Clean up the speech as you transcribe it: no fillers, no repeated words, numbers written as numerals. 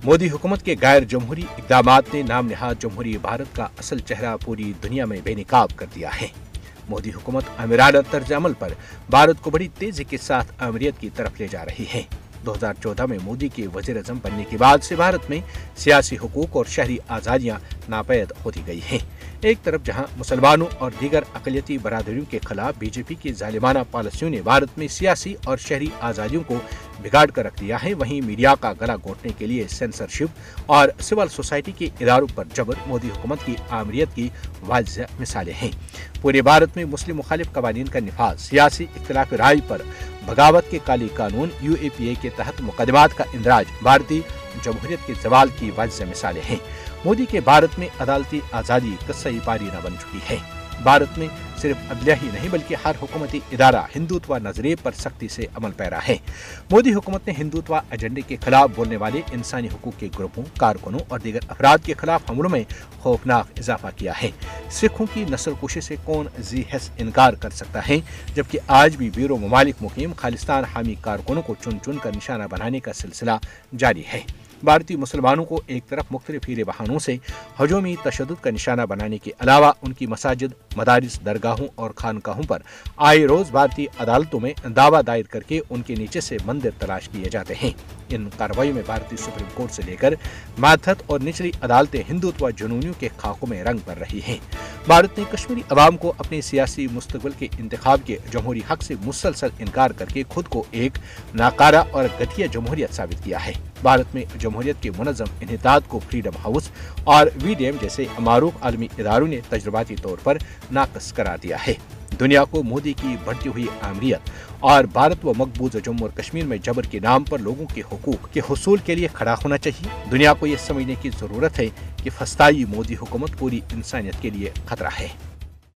मोदी हुकूमत के गैर जमहूरी इक़दामात ने नाम निहाद जमहूरी भारत का असल चेहरा पूरी दुनिया में बेनकाब कर दिया है। मोदी हुकूमत आमिराना तर्ज अमल पर भारत को बड़ी तेजी के साथ आमिरियत की तरफ ले जा रही है। 2014 में मोदी के वज़ीर आज़म बनने के बाद से भारत में सियासी हुकूक और शहरी आज़ादियाँ नापैद होती गई हैं। एक तरफ जहां मुसलमानों और दीगर अक़लियती बरादरियों के खिलाफ बीजेपी की जालिमाना पॉलिसियों ने भारत में सियासी और शहरी आज़ादियों को बिगाड़ कर रख दिया है, वहीं मीडिया का गला घोंटने के लिए सेंसरशिप और सिविल सोसाइटी के इदारों पर जबर मोदी हुकूमत की आमिरियत की वाज़ेह मिसालें हैं। पूरे भारत में मुस्लिम मुखालिफ कवानीन का निफाज, सियासी इख्तिलाफ राय पर बगावत के काली कानून, UAPA के तहत मुकदमात का इंदराज भारतीय जमहूरियत के जवाल की वाज़ेह मिसालें हैं। मोदी के भारत में अदालती आज़ादी कस्सा पारी न बन चुकी है। भारत में सिर्फ अदलिया ही नहीं बल्कि हर हुकूमती इदारा हिंदुत्व नजरिए पर सख्ती से अमल पैरा है। मोदी हुकूमत ने हिंदुत्व एजेंडे के खिलाफ बोलने वाले इंसानी हुकूक के ग्रुपों, कारकुनों और दीगर अफराद के खिलाफ हमलों में खौफनाक इजाफा किया है। सिखों की नस्ल कुशी से कौन जी हैस इनकार कर सकता है, जबकि आज भी बीरो ममालिक मुकीम खालिस्तान हामी कारकुनों को चुन चुन कर निशाना बनाने का सिलसिला जारी है। भारतीय मुसलमानों को एक तरफ मुख्तलिफ हीरे बहानों से हजूमी तशद्दुद का निशाना बनाने के अलावा उनकी मसाजिद, मदारिस, दरगाहों और खानकाहों पर आए रोज भारतीय अदालतों में दावा दायर करके उनके नीचे से मंदिर तलाश किए जाते हैं। इन कार्रवाई में भारतीय सुप्रीम कोर्ट से लेकर माथत और निचली अदालतें हिंदुत्व जुनूनियों के खाकों में रंग भर रही हैं। भारत ने कश्मीरी अवाम को अपने सियासी मुस्तकबिल के इंतखाब के जमहूरी हक से मुसलसल इनकार करके खुद को एक नाकारा और घटिया जमहूरियत साबित किया है। भारत में जमहूरियत के मुनज़्ज़म इन्हिताद को फ्रीडम हाउस और VDM जैसे मारूफ आलमी इदारों ने तजुर्बाती तौर पर नाक़िस करार दिया है। दुनिया को मोदी की बढ़ती हुई आमिरियत और भारत व मकबूजा जम्मू और कश्मीर में जबर के नाम पर लोगों के हुकूक के हुसूल के लिए खड़ा होना चाहिए। दुनिया को यह समझने की जरूरत है कि फस्ताई मोदी हुकूमत पूरी इंसानियत के लिए खतरा है।